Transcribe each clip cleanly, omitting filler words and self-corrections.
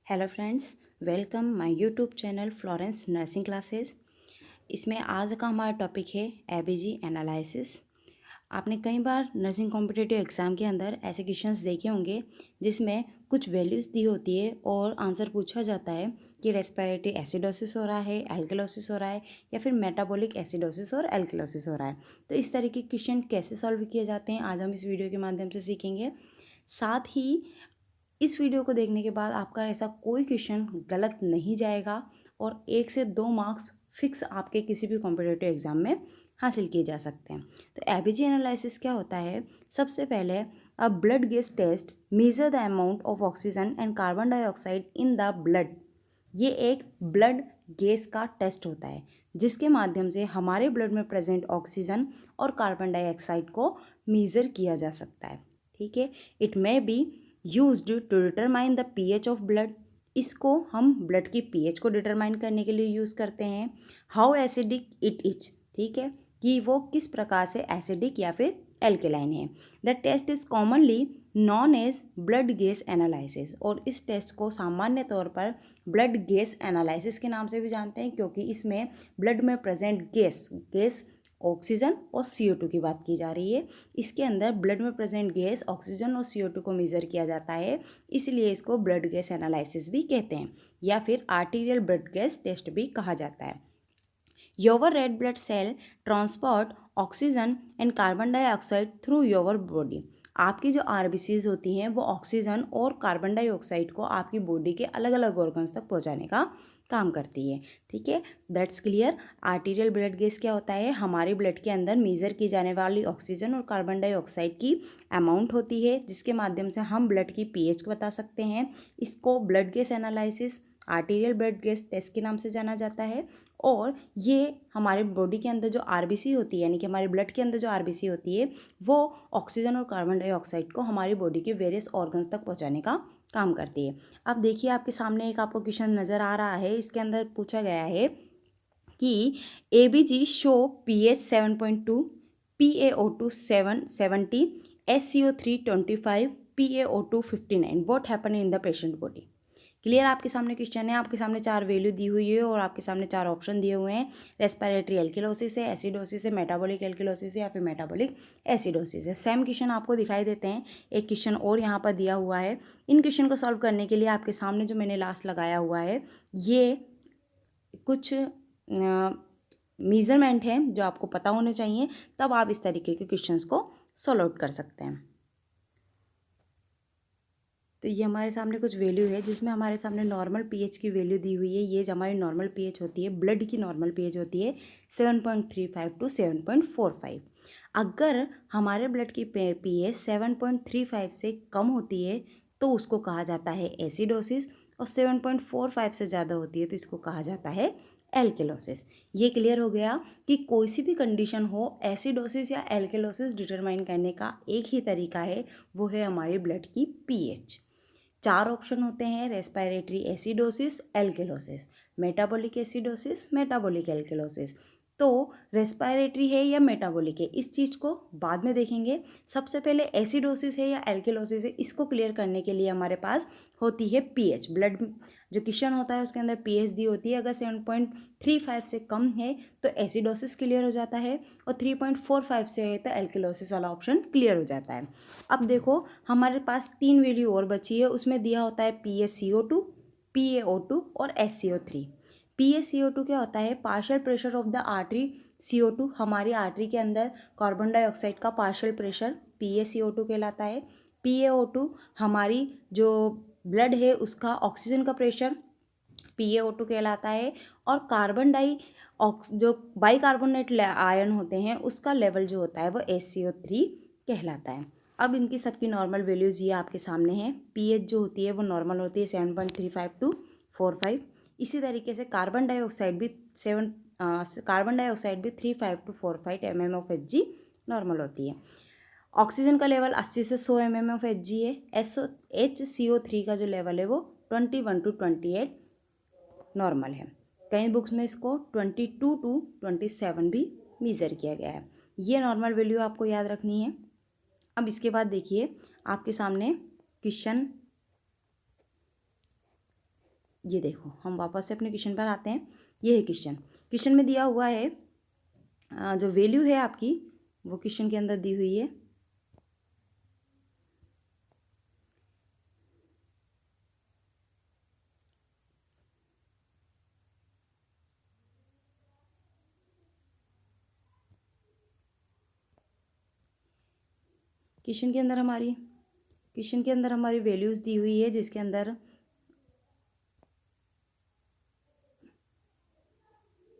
Hello friends, welcome my YouTube channel Florence nursing classes. इसमें आज का हमारा टॉपिक है एबीजी एनालिसिस। आपने कई बार नर्सिंग कॉम्पिटिटिव एग्ज़ाम के अंदर ऐसे क्वेश्चंस देखे होंगे जिसमें कुछ वैल्यूज़ दी होती है और आंसर पूछा जाता है कि रेस्पिरेटरी एसिडोसिस हो रहा है, एल्कलोसिस हो रहा है या फिर मेटाबॉलिक एसिडोसिस और एल्कलोसिस हो रहा है। तो इस तरह के क्वेश्चन कैसे सॉल्व किए जाते हैं आज हम इस वीडियो के माध्यम से सीखेंगे। साथ ही इस वीडियो को देखने के बाद आपका ऐसा कोई क्वेश्चन गलत नहीं जाएगा और 1 से 2 मार्क्स फिक्स आपके किसी भी कॉम्पिटिटिव एग्जाम में हासिल किए जा सकते हैं। तो एबीजी एनालिसिस क्या होता है? सबसे पहले a blood gas test measure the amount of oxygen and carbon dioxide in the blood. ये एक ब्लड गैस का टेस्ट होता है जिसके माध्यम से हमारे ब्लड में प्रेजेंट ऑक्सीजन और कार्बन डाइऑक्साइड को मेज़र किया जा सकता है। ठीक है, it may be used to determine the pH of blood. इसको हम ब्लड की पीएच को डिटरमाइन करने के लिए यूज़ करते हैं। हाउ एसिडिक इट इज, ठीक है, कि वो किस प्रकार से एसिडिक या फिर एल्केलाइन है। The test is commonly known as blood gas analysis, और इस टेस्ट को सामान्य तौर पर ब्लड गैस एनालिसिस के नाम से भी जानते हैं क्योंकि इसमें ब्लड में प्रेजेंट गैस ऑक्सीजन और CO2 की बात की जा रही है। इसके अंदर ब्लड में प्रेजेंट गैस ऑक्सीजन और CO2 को मेज़र किया जाता है, इसलिए इसको ब्लड गैस एनालिसिस भी कहते हैं या फिर आर्टीरियल ब्लड गैस टेस्ट भी कहा जाता है। Your red blood cell transport oxygen and carbon dioxide through your body. आपकी जो आरबीसीज होती हैं वो ऑक्सीजन और कार्बन डाइऑक्साइड को आपकी बॉडी के अलग अलग ऑर्गन्स तक पहुंचाने का काम करती है। ठीक है, that's clear. Arterial blood gas क्या होता है? हमारे ब्लड के अंदर मेज़र की जाने वाली ऑक्सीजन और कार्बन डाइऑक्साइड की अमाउंट होती है जिसके माध्यम से हम ब्लड की पीएच को बता सकते हैं। इसको blood gas analysis arterial blood gas test के नाम से जाना जाता है। और ये हमारे बॉडी के अंदर जो आरबीसी होती है, यानी कि हमारे ब्लड के अंदर जो आरबीसी होती है, वो ऑक्सीजन और कार्बन डाइऑक्साइड को हमारी बॉडी के वेरियस ऑर्गन्स तक पहुंचाने का काम करती है। अब देखिए, आपके सामने एक आपको क्वेश्चन नज़र आ रहा है। इसके अंदर पूछा गया है कि ABG show pH 7.2, PaO2 770, SCO3 25, PaO2 59। What happen in the patient body? Clear, आपके सामने क्वेश्चन है। आपके सामने 4 वैल्यू दी हुई है और आपके सामने 4 ऑप्शन दिए हुए हैं। रेस्पिरेटरी एल्किलोसिस है, एसिडोसिस है, मेटाबॉलिक एल्किलोसिस है या फिर मेटाबॉलिक एसिडोसिस है। सेम क्वेश्चन आपको दिखाई देते हैं। एक क्वेश्चन और यहाँ पर दिया हुआ है। इन क्वेश्चन को सॉल्व करने के लिए आपके सामने जो मैंने लास्ट लगाया हुआ है, ये कुछ मेज़रमेंट हैं जो आपको पता होने चाहिए, तब आप इस तरीके के क्वेश्चंस को सॉल्व आउट कर सकते हैं। तो ये हमारे सामने कुछ वैल्यू है जिसमें हमारे सामने नॉर्मल पीएच की वैल्यू दी हुई है। ये जो हमारी नॉर्मल पीएच होती है, ब्लड की नॉर्मल पीएच होती है 7.35 टू 7.45। अगर हमारे ब्लड की पीएच 7.35 से कम होती है तो उसको कहा जाता है एसिडोसिस, और 7.45 से ज़्यादा होती है तो इसको कहा जाता है एल्केलोसिस। ये क्लियर हो गया कि कोई सी भी कंडीशन हो, एसिडोसिस या एल्केलोसिस डिटरमाइन करने का एक ही तरीका है, वो है हमारी ब्लड की पीएच। 4 ऑप्शन होते हैं: respiratory acidosis, alkalosis, metabolic acidosis, metabolic alkalosis. तो रेस्पिरेटरी है या मेटाबॉलिक है, इस चीज़ को बाद में देखेंगे। सबसे पहले एसिडोसिस है या एल्केलोसिस है, इसको क्लियर करने के लिए हमारे पास होती है पीएच। ब्लड जो क्वेश्चन होता है उसके अंदर पीएच दी होती है। अगर 7.35 से कम है तो एसिडोसिस क्लियर हो जाता है, और 3.45 से है तो एल्केलोसिस वाला ऑप्शन क्लियर हो जाता है। अब देखो, हमारे पास 3 वैल्यू और बची है। उसमें दिया होता है PaCO2, PaO2 और SCO3। PaCO2 क्या होता है? Partial pressure of the artery. CO2 हमारी आर्टरी के अंदर कार्बन डाइऑक्साइड का पार्शियल प्रेशर PaCO2 कहलाता है। PaO2 हमारी जो ब्लड है उसका ऑक्सीजन का प्रेशर PaO2 कहलाता है। और कार्बन जो बाइकार्बोनेट आयन होते हैं उसका लेवल जो होता है वो SCO3 कहलाता है। अब इनकी सबकी नॉर्मल वैल्यूज़ ये आपके सामने हैं। पीएच जो होती है वो नॉर्मल होती है 7.35 टू 45। इसी तरीके से कार्बन डाइऑक्साइड भी 35 टू 45 mmHg नॉर्मल होती है। ऑक्सीजन का लेवल 80 से 100 mmHg है। HCO3 का जो लेवल है वो 21 टू 28 नॉर्मल है। कई बुक्स में इसको 22 टू 27 भी मेज़र किया गया है। ये नॉर्मल वैल्यू आपको याद रखनी है। अब इसके बाद देखिए, आपके सामने क्वेश्चन ये देखो, हम वापस से अपने क्वेश्चन पर आते हैं। ये है क्वेश्चन। क्वेश्चन में दिया हुआ है जो वैल्यू है आपकी वो क्वेश्चन के अंदर दी हुई है। क्वेश्चन के अंदर हमारी वैल्यूज़ दी हुई है,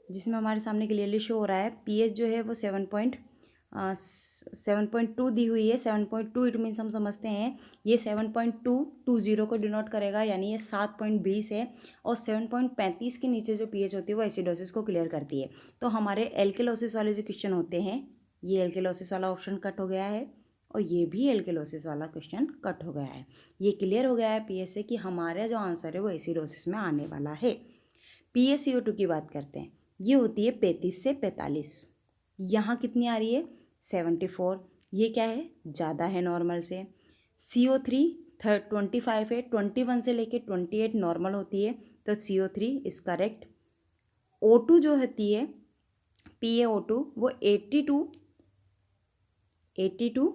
जिसमें हमारे सामने क्लियरली शो हो रहा है पीएच जो है वो 7.2 दी हुई है। 7.2 इट मीन्स हम समझते हैं ये 7.220 को डिनोट करेगा, यानी ये 7.20 है। और 7.35 के नीचे जो पीएच होती है वो एसिडोसिस को क्लियर करती है। तो हमारे एल्केलोसिस वाले जो क्वेश्चन होते हैं, ये एल्केलोसिस वाला ऑप्शन कट हो गया है और ये भी एल्केलोसिस वाला क्वेश्चन कट हो गया है। ये क्लियर हो गया है पीएच से कि हमारा जो आंसर है वो एसिडोसिस में आने वाला है। PaCO2 की बात करते हैं। ये होती है 35 से 45। यहाँ कितनी आ रही है 74। ये क्या है, ज़्यादा है नॉर्मल से। CO3 25 है, 21 से लेके 28 नॉर्मल होती है, तो CO3 इज करेक्ट। O2 जो होती है PaO2 वो 80 to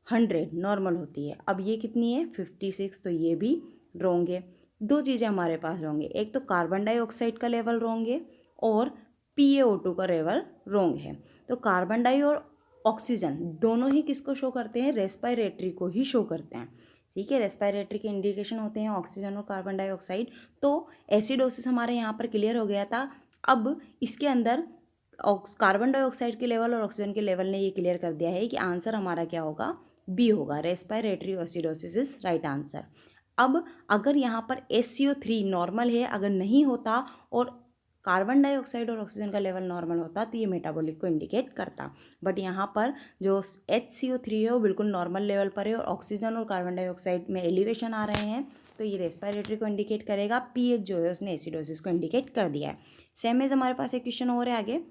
100 नॉर्मल होती है। अब ये कितनी है 56, तो ये भी रॉन्ग है। दो चीज़ें हमारे पास रॉन्ग है, एक तो कार्बन डाइऑक्साइड का लेवल रॉन्ग है और PaO2 का लेवल रॉन्ग है। तो कार्बन डाई और ऑक्सीजन दोनों ही किसको शो करते हैं, रेस्पायरेटरी को ही शो करते हैं। ठीक है, रेस्पायरेटरी के इंडिकेशन होते हैं ऑक्सीजन और कार्बन डाइऑक्साइड। तो एसिडोसिस हमारे यहाँ पर क्लियर हो गया था। अब इसके अंदर कार्बन डाइऑक्साइड के लेवल और ऑक्सीजन के लेवल ने ये क्लियर कर दिया है कि आंसर हमारा क्या होगा, बी होगा। Respiratory acidosis is right answer. अब अगर यहाँ पर SCO3 नॉर्मल है, अगर नहीं होता और कार्बन डाइऑक्साइड और ऑक्सीजन का लेवल नॉर्मल होता तो ये मेटाबॉलिक को इंडिकेट करता। बट यहाँ पर जो HCO3 है वो बिल्कुल नॉर्मल लेवल पर है और ऑक्सीजन और कार्बन डाइऑक्साइड में एलिवेशन आ रहे हैं, तो ये रेस्पायरेटरी को इंडिकेट करेगा। पीएच जो है उसने एसिडोसिस को इंडिकेट कर दिया है। सेम एज हमारे पास एक क्वेश्चन और है आगे।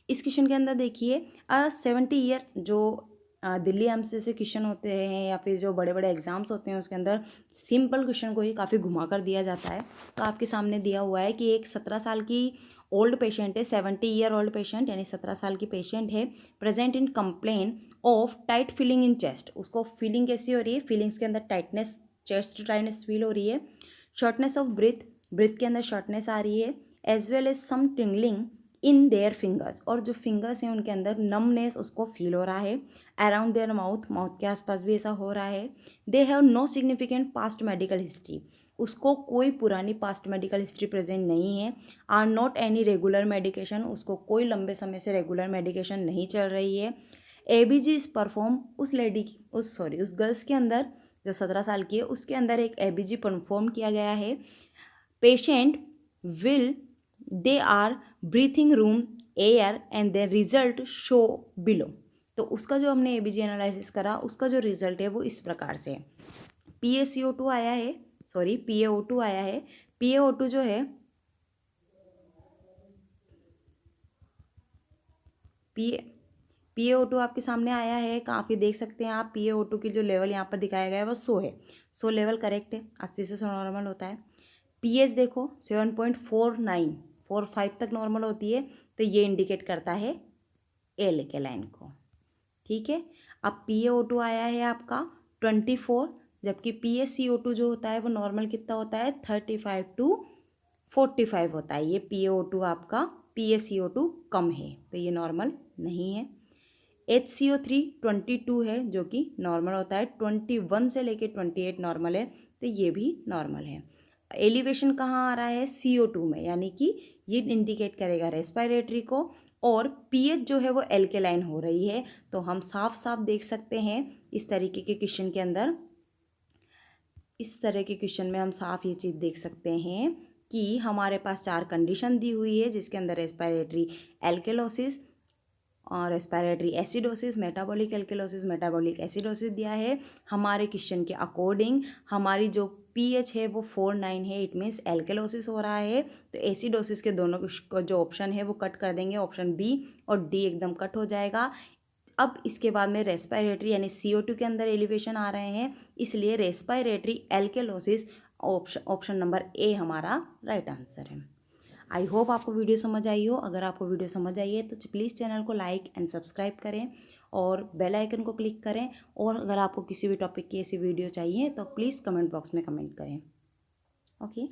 इस क्वेश्चन के अंदर देखिए 70 ईयर जो दिल्ली एमसी से क्वेश्चन होते हैं या फिर जो बड़े बड़े एग्जाम्स होते हैं उसके अंदर सिंपल क्वेश्चन को ही काफ़ी घुमा कर दिया जाता है। तो आपके सामने दिया हुआ है कि एक 17 साल की ओल्ड पेशेंट है, 70 ईयर ओल्ड पेशेंट यानी 17 साल की पेशेंट है, present in complain of tight feeling in chest. उसको फीलिंग कैसी हो रही है, फीलिंग्स के अंदर टाइटनेस, चेस्ट टाइटनेस फील हो रही है। शॉर्टनेस ऑफ ब्रीथ के अंदर शॉर्टनेस आ रही है, as well as some tingling in their fingers, और जो फिंगर्स हैं उनके अंदर नमनेस उसको फील हो रहा है। अराउंड देयर माउथ के आसपास भी ऐसा हो रहा है। They have no significant past medical history, उसको कोई पुरानी पास्ट मेडिकल हिस्ट्री प्रेजेंट नहीं है। Are not any regular medication, उसको कोई लंबे समय से रेगुलर मेडिकेशन नहीं चल रही है। ABG इज परफॉर्म, उस गर्ल्स के अंदर जो 17 साल की है उसके अंदर एक ABG परफॉर्म किया गया है। Patient will they are breathing room air and their result show below. तो उसका जो हमने ABG एनालिसिस करा उसका जो रिजल्ट है वो इस प्रकार से है। PaCO2 आया है, PaO2 आया है। PaO2 जो है PaO2 आपके सामने आया है, काफ़ी देख सकते हैं आप। PaO2 की जो लेवल यहाँ पर दिखाया गया है वो 100 है। 100 लेवल करेक्ट है, 80 से 100 नॉर्मल होता है। पीएच देखो 7.4945 तक नॉर्मल होती है, तो ये इंडिकेट करता है एल्केलाइन को। ठीक है, अब PaO2 आया है आपका 24, जबकि PaCO2 जो होता है वो नॉर्मल कितना होता है 35 to 45 होता है। ये PaO2 आपका PaCO2 कम है तो ये नॉर्मल नहीं है। HCO3 22 है जो कि नॉर्मल होता है, 21 से लेके 28 नॉर्मल है, तो ये भी नॉर्मल है। एलिवेशन कहाँ आ रहा है CO2 में, यानी कि ये इंडिकेट करेगा रेस्पायरेटरी को, और पीएच जो है वो एल्केलाइन हो रही है। तो हम साफ साफ देख सकते हैं इस तरीके के क्वेश्चन के अंदर, इस तरह के क्वेश्चन में हम साफ ये चीज़ देख सकते हैं कि हमारे पास 4 कंडीशन दी हुई है जिसके अंदर रेस्पायरेटरी एल्केलोसिस और respiratory acidosis, metabolic alkalosis, metabolic acidosis दिया है। हमारे क्वेश्चन के अकॉर्डिंग हमारी जो पीएच है वो 49 है, इट मीन्स एल्केलोसिस हो रहा है। तो एसिडोसिस के दोनों जो ऑप्शन है वो कट कर देंगे, ऑप्शन बी और डी एकदम कट हो जाएगा। अब इसके बाद में रेस्पायरेटरी यानी CO2 के अंदर एलिवेशन आ रहे हैं, इसलिए respiratory alkalosis option number A हमारा राइट आंसर है। आई होप आपको वीडियो समझ आई हो। अगर आपको वीडियो समझ आई है तो प्लीज़ चैनल को लाइक एंड सब्सक्राइब करें और बेल आइकन को क्लिक करें। और अगर आपको किसी भी टॉपिक की ऐसी वीडियो चाहिए तो प्लीज़ कमेंट बॉक्स में कमेंट करें। ओके।